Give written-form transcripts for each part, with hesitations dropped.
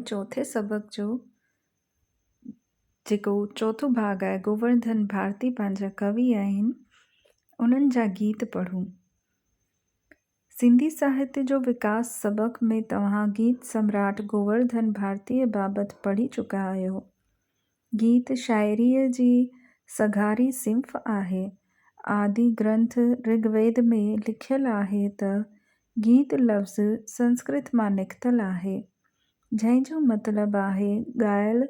चौथे सबक जो जेको चौथो भाग आहे, गोवर्धन भारती पंहिंजा कवि आहिनि उन्हनि जा गीत पढ़ूं। सिंधी साहित्य जो विकास सबक में तव्हां गीत सम्राट गोवर्धन भारतीअ बाबति पढ़ी चुका आहियो। गीत शाइरीअ जी सघारी सिंफ़ आहे। आदि ग्रंथ ऋग्वेद में लिखियलु आहे त गीत लफ़्ज़ संस्कृत मां निकितल आहे, जंहिंजो मतिलबु आहे ॻायल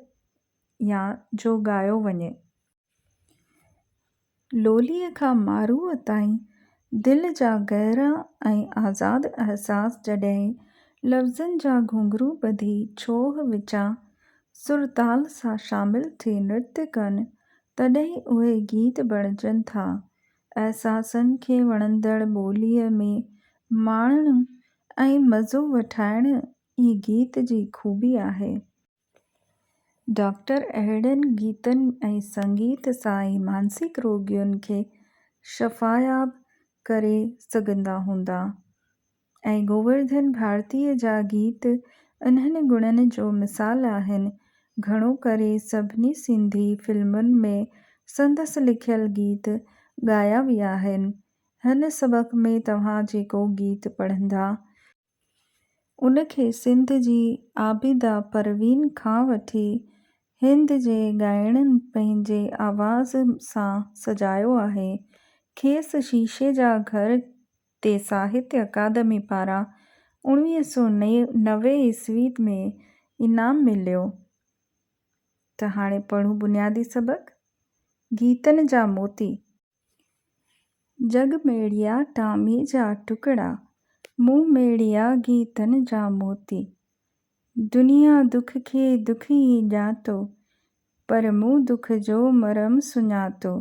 या जो ॻायो वञे। लोलीअ खां मारूअ ताईं दिलि जा गहरा ऐं आज़ादु अहसास जॾहिं लफ़्ज़नि जा घुंघरू ॿधी छोह विचां सुर-ताल सां शामिल थी नृत्य कनि, तॾहिं उहे गीत बणिजनि था। अहसासनि खे वणंदड़ ॿोलीअ में माणणु ऐं मज़ो वठाइणु ई गीत जी खूबी आहे। डॉक्टर अहिड़नि गीतनि ऐं संगीत सां ई मानसिक रोॻियुनि खे शफ़ायाब करे सघंदा हूंदा, ऐं गोवर्धन भारतीअ जा गीत इन्हनि गुणनि जो मिसाल आहिनि। घणो करे सभिनी सिंधी फिल्मुनि में संदसि लिखियल गीत ॻाया विया आहिनि। हिन सबक में तव्हां जेको गीत पढ़ंदा, उनखे सिंध जी आबिदा परवीन खां वठी हिंद जे ॻाइणनि पंहिंजे आवाज़ सां सजायो आहे। खेसि शीशे जा घर ते साहित्य अकादमी पारां 1990 ईस्वी में इनाम मिलियो। त हाणे पढ़ूं बुनियादी सबक। गीतनि जा मोती। जग मेड़िया टामी जा टुकड़ा, मूं मेड़िया गीतनि जा मोती। दुनिया दुख खे दुख ई ॼातो, पर मूं दुख जो मरम सुञातो।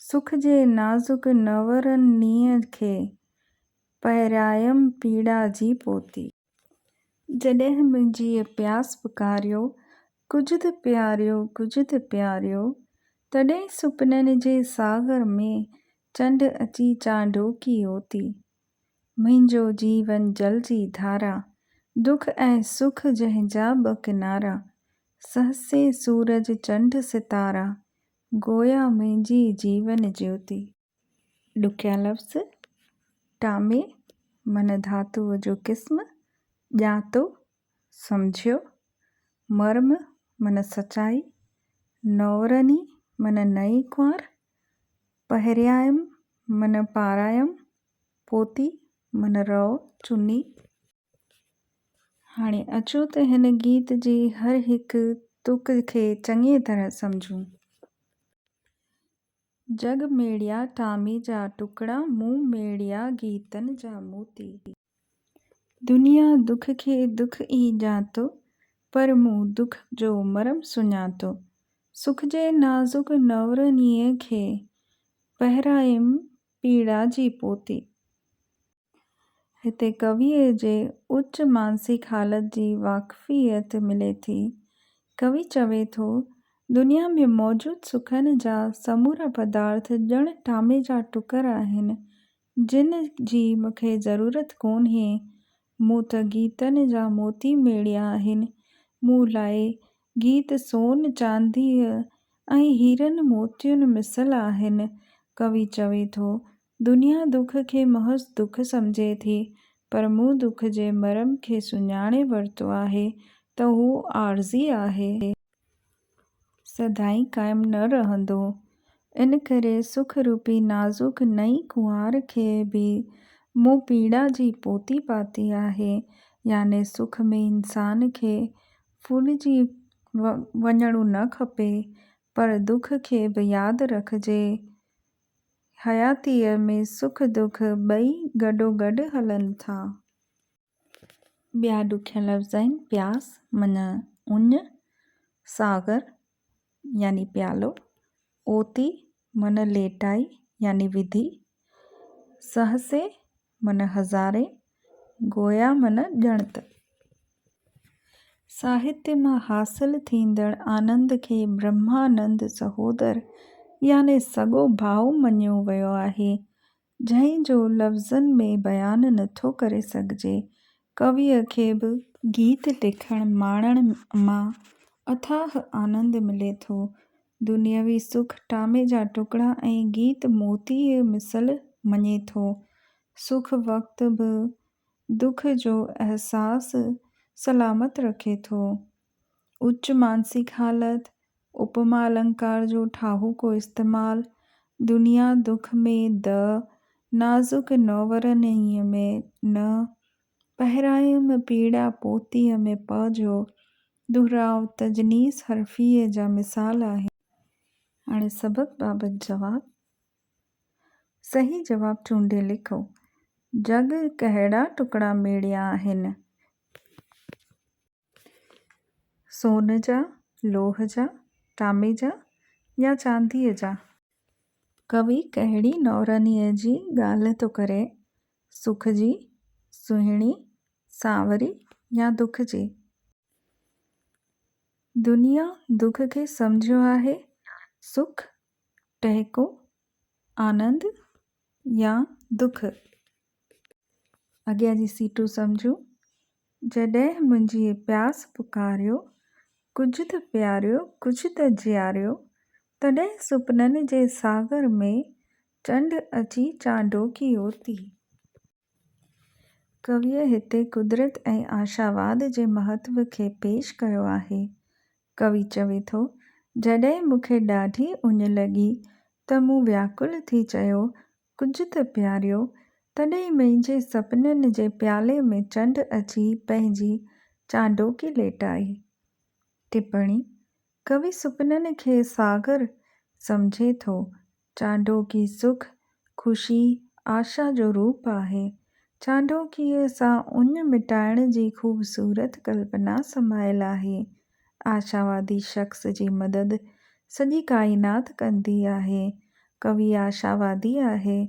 सुख जे नाज़ुक नवरनीअ खे, पहिरायम पीड़ा जी पोती। जॾहिं मुंहिंजी प्यास पुकारियो, कुझु त प्यारियो कुझु त प्यारियो, तॾहिं सुपननि जे सागर में चंड अची चांडोकी ओती। मुंहिंजो जीवन जल जी धारा, दुख ऐं सुख जंहिंजा ॿ किनारा। सहसे सूरज चंड सितारा, गोया मुंहिंजी जीवन ज्योति। ॾुखिया लफ़्ज़। टामे मन धातुअ जो क़िस्म, ॼातो सम्झियो, मर्म मन सचाई, नौरनी मन नई कुंवार, पहिरियायम मन पारायम, पोती मन रओ चुनी। हाणे अचो त हिन गीत जी हर हिकु तुक खे चङी तरह सम्झूं। जग मेड़िया टामी जा टुकड़ा, मूं मेड़िया गीतनि जा मोती। दुनिया दुख खे दुख ई ॼातो, पर मूं दुख जो मरम सुञातो। सुख जे नाज़ुक नवरनीअ खे, पहिरायम पीड़ा जी पोती। हिते कवीअ जे उच्च मानसिक हालत जी वाक़फ़ियत मिले थी। कवि चवे थो, दुनिया में मौजूद सुखनि जा समूरा पदार्थ ॼण टामे जा टुकर आहिनि, जिन जी मूंखे ज़रूरत कोन्हे। मूं त गीतनि जा मोती मेड़िया आहिनि। मूं लाइ गीत सोन चांदीअ ऐं हीरनि मोतियुनि मिसल आहिनि। कवि चवे थो, दुनिया दुख खे महज़ दुख सम्झे थी, पर मूं दुख जे मरम खे सुञाणे वरितो आहे त हू आर्ज़ी आहे, सदाईं क़ाइमु न रहंदो। इन करे सुख रूपी नाज़ुक नई कुंवार खे बि मूं पीड़ा जी पोती पाती आहे। याने सुख में इंसान खे फुलिजी वञणु न खपे, पर दुख खे बि यादि रखिजे। हयातीअ में सुख दुख ॿई गॾोगॾु हलनि था। ॿिया ॾुखिया लफ़्ज़ आहिनि। प्यास मन उञ, सागर यानी प्यालो, ओती मन लेटाई यानी विधी, सहसे मन हज़ारे, गोया मन ॼणत। साहित्य मां हासिल थींदड़ आनंद खे ब्रह्मानंद सहोदर याने सॻो भाउ मञियो वियो आहे, जंहिं जो लफ़्ज़नि में बयानु नथो करे सघिजे। कवीअ खे बि गीत लिखण माणण मां अथाह आनंद मिले थो। दुनियावी सुख टामे जा टुकड़ा ऐं गीत मोतीअ मिसल मञे थो। सुख वक़्त बि दुख जो अहसासु सलामत रखे थो। उच्च मानसिक हालत, उपमा अलंकार जो ठाहूको इस्तेमालु, दुनिया दुख में द, नाज़ुक नौवरनीअ में न, पहिरायम पीड़ा पोतीअ में प जो दुहिराउ तजनीस हरफ़ीअ जा मिसाल आहिनि। हाणे सबक़ बाबति जवाबु। सही जवाबु चूंडे लिखो। जग कहिड़ा टुकड़ा मेड़िया आहिनि? सोन जा, लोह जा, तांबे जा या चांदीअ जा? कवि कहिड़ी नौवरनीअ जी ॻाल्हि थो करे? सुख जी, सुहिणी, सांवरी या दुख जी? दुनिया दुख खे सम्झियो आहे। सुख, टहिको, आनंद या दुख? अॻियां जी सीटूं सम्झूं। जॾहिं मुंहिंजी प्यास पुकारियो, कुझु त प्यारियो, कुझु त जियारियो, तॾहिं सुपननि जे सागर में चंड अची चांडोकी ओती। कविअ हिते कुदरत ऐं आशावाद जे महत्व खे पेश कयो आहे। कवि चवे थो, जॾहिं मूंखे ॾाढी उञ लॻी त मूं व्याकुल थी चयो, कुझु त प्यारियो, तॾहिं मुंहिंजे सपननि जे प्याले में चंड अची पंहिंजी चांडोकी लेटाई। टिप्पणी: कवि सुपननि खे सागर सम्झे थो। चांडोकी सुख, ख़ुशी, आशा जो रूप आहे। चांडोकीअ सां उञ मिटाइण जी ख़ूबसूरत कल्पना समायल आहे। आशावादी शख़्स जी मदद सॼी काइनात कंदी आहे। कवि आशावादी आहे।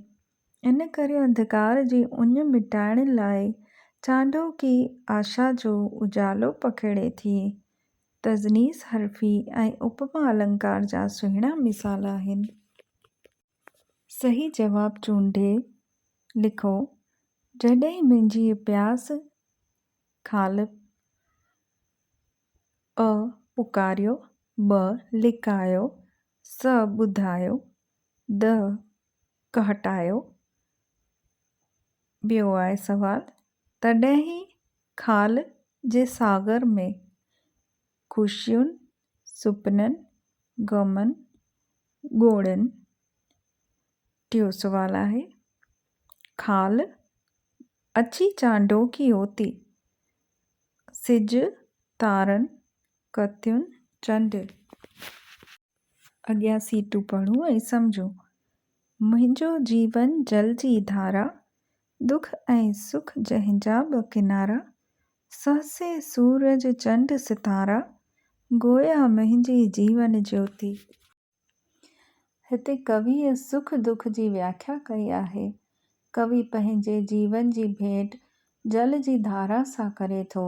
इन करे अंधकार जी उञ मिटाइण लाइ चांडोकी आशा जो उजालो पखेड़े थी। तजनीस हरफ़ी ऐं उपमा अलंकार जा सुहिणा मिसाल आहिनि। सही जवाबु चूंडे लिखो। जॾहिं मुंहिंजी प्यास ख़ाल अ पुकारियो, ब लिकायो, स ॿुधायो, द कहटायो। ॿियो आहे सवालु। तॾहिं ख़ाल जे सागर में ख़ुशियुनि, सुपननि, ग़मनि, ॻोड़नि। टियों सुवालु आहे। ख़ाल अची चांडोकी ओती। सिजु, तारनि, कतियुनि, चंडु। अॻियां सीटूं पढ़ूं ऐं सम्झूं। मुंहिंजो जीवन जल जी धारा, दुख ऐं सुख जंहिंजा ॿ किनारा, सहसे सूरज चंड सितारा, गोया मुंहिंजी जीवन ज्योति। हिते कविअ सुख दुख जी व्याख्या कई आहे। कवि पंहिंजे जीवन जी भेट जल जी धारा सां करे थो,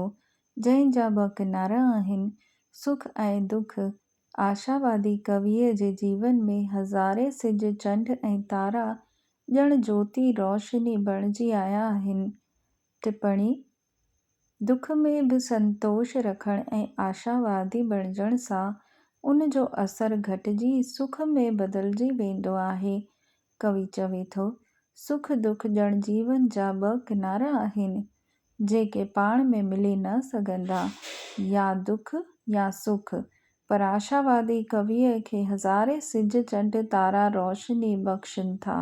जंहिंजा ॿ किनारा आहिनि, सुख ऐं दुख। आशावादी कविअ जे जीवन में हज़ारे सिज, चंड ऐं तारा ॼण ज्योति रोशनी बणिजी आया आहिनि। टिप्पणी: दुख में बि संतोष रखण ऐं आशावादी बणिजण सां उन जो असरु घटिजी सुख में बदिलजी वेंदो आहे। कवि चवे थो, सुख दुख ॼण जीवन जा ॿ किनारा आहिनि, जेके पाण में मिली न सघंदा, या दुख या सुख। पर आशावादी कविअ खे हज़ारे सिज, चंड, तारा रोशनी बख़्शनि था।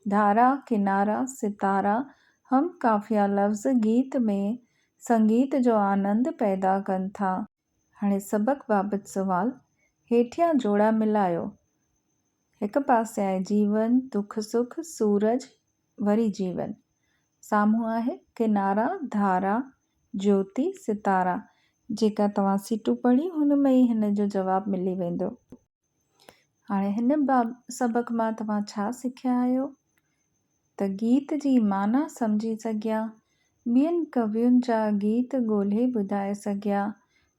धारा, किनारा, सितारा हम काफ़िया लफ़्ज़ गीत में संगीत जो आनंद पैदा कनि था। हाणे सबक़ बाबति सुवालु। हेठियां जोड़ा मिलायो। हिक पासे आहे जीवन, दुख सुख, सूरज, वरी जीवन। साम्हूं आहे किनारा, धारा, ज्योति, सितारा। जेका तव्हां सीटूं पढ़ी हुन में ई हिन जो जवाबु मिली वेंदो। हाणे हिन सबक़ मां तव्हां छा सिखिया आहियो? त गीत जी माना सम्झी सघिया, ॿियनि कवियुनि जा गीत ॻोल्हे ॿुधाए सघिया,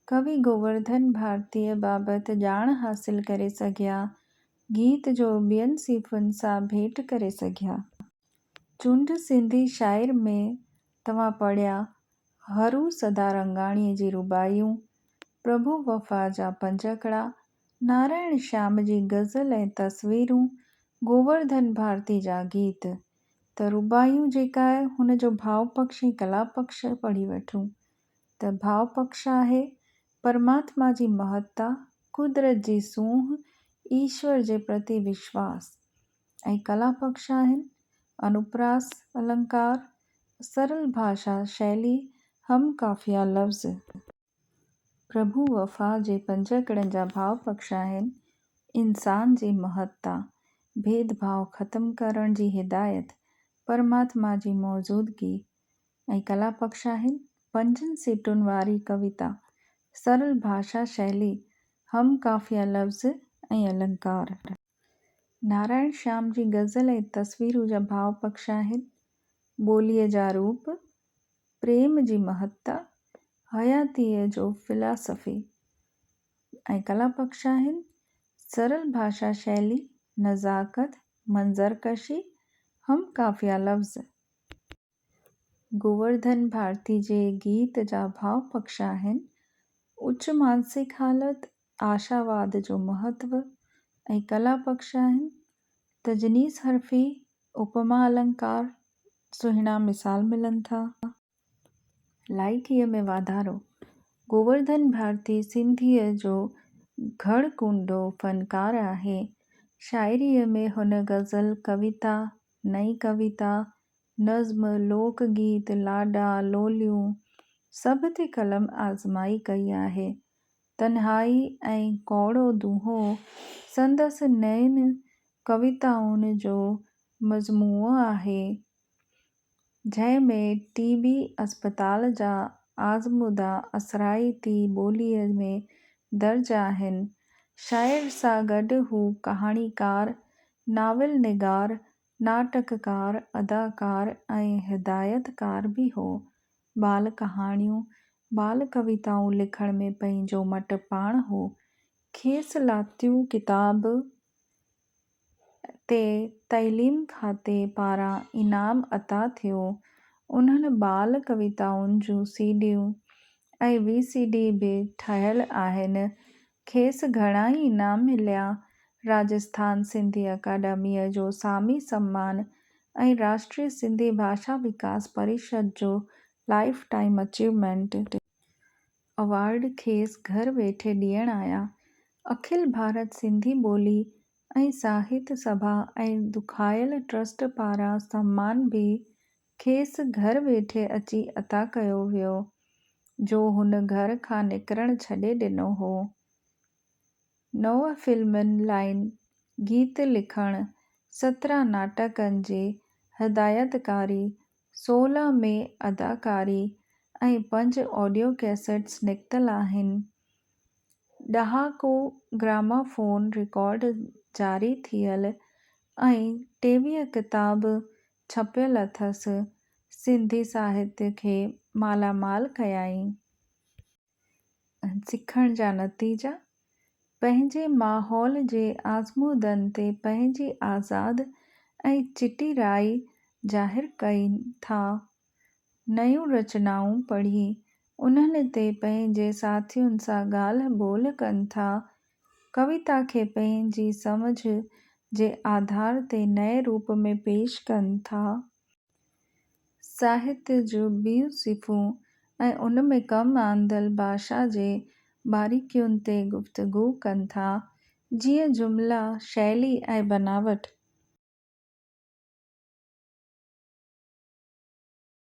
कवि गोवर्धन भारतीअ बाबति ॼाण हासिल करे सघिया, गीत जो ॿियनि सीफ़ुनि सां भेट करे सघिया। चूंड सिंधी शाइर में तव्हां पढ़िया हरू सदारंगाणीअ जी रुबाइयूं, प्रभु वफ़ा जा पंजकड़ा, नारायण श्याम जी गज़ल ऐं तस्वीरूं, गोवर्धन भारती जा गीत। त रुबाइयूं जेका आहे हुनजो भाव पक्ष ऐं कला पक्ष पढ़ी वठूं। त भाव पक्ष आहे परमात्मा जी महत्ता, कुदरत जी सूंह, ईश्वर जे प्रति विश्वास। ऐं कला पक्ष आहिनि अनुप्रास अलंकार, सरल भाषा शैली, हम काफ़िया लफ़्ज़। प्रभु वफ़ा जे पंजकड़नि जा भाव पक्ष आहिनि इंसान जी महत्ता, भेदभाव ख़त्म करण जी हिदायत, परमात्मा जी मौजूदगी। ऐं कला पक्ष आहिनि पंजनि सीटुनि वारी कविता, सरल भाषा शैली, हम काफ़िया लफ़्ज़ ऐं अलंकार। नारायण श्याम जी गज़ल ऐं तस्वीरूं जा भाव पक्ष आहिनि ॿोलीअ जा रूप, प्रेम जी महत्ता, हयातीअ जो फिलासफ़ी। ऐं कला पक्ष आहिनि सरल भाषा शैली, नज़ाकत, मंज़रकशी, हम काफ़िया लफ़्ज़। गोवर्धन भारती जे गीत जा भाव पक्ष आहिनि उच्च मानसिक हालत, आशावाद जो महत्व। ऐं कला पक्ष आहिनि तजनीस हरफ़ी, उपमा अलंकार, सुहिणा मिसाल मिलनि था। लाइकीअ में वाधारो, गोवर्धन भारती सिंधीअ जो घड़कूंडो फ़नकार आहे। शाइरीअ में हुन गज़ल, कविता, नई कविता, नज़्म, लोकगीत, लाॾा, लोलियूं सभ ते कलम आज़माई कई आहे। तन्हाई ऐं कौड़ो दूंहों संदसि नयनि कविताउनि जो मजमूओ आहे, जंहिं में टी.बी. अस्पताल जा आज़मूदा असराइती ॿोलीअ में दर्ज आहिनि। शाइर सां गॾु हू कहाणीकार, नाविल निगार, नाटककार, अदाकार ऐं हिदायतकार बि हो। बाल कहाणियूं, बाल कविताऊं लिखण में पंहिंजो मट पाण हो। खेसि लातियूं किताब ते तइलीम खाते पारां इनाम अता थियो। उन्हनि बाल कविताउनि जूं सीडियूं ऐं वी.सी.डी. बि ठहियल आहिनि। खेसि घणाई इनाम मिलिया, राजस्थान सिंधी अकाडमीअ जो सामी सम्मान ऐं राष्ट्रीय सिंधी भाषा विकास परिषद जो लाइफ टाइम अचीवमेंट अवार्ड खेसि घर वेठे ॾियण आया। अखिल भारत सिंधी ॿोली ऐं साहित्य सभा ऐं दुखायल ट्रस्ट पारां सम्मान बि खेसि घर वेठे अची अता कयो वियो, जो हुन घर खां निकिरण छॾे ॾिनो हो। 9 फिल्मुनि लाइ गीत लिखण, 17 नाटकनि जी हिदायतकारी, 16 में अदाकारी ऐं 5 ऑडियो कैसेट्स निकितल आहिनि। ॾहाको ग्रामाफोन रिकॉर्ड जारी थियल ऐं 23 किताब छपियल अथसि। सिंधी साहित्य खे मालामाल कयाईं। सिखण जा नतीजा, पंहिंजे माहौल जे आज़मूदनि ते पंहिंजी आज़ाद ऐं चिटी राइ ज़ाहिर कनि था। नयूं रचनाऊं पढ़ी उन्हनि ते पंहिंजे साथियुनि सां ॻाल्हि ॿोल कनि था। कविता खे पंहिंजी समझ जे आधार ते नए रूप में पेश कनि था। साहित्य जूं ॿियूं सिफ़ूं ऐं उन में कमु आंदल भाषा जे बारीक़ियुनि ते गुफ़्तगू कनि था, जीअं जुमिला, शैली ऐं बनावट।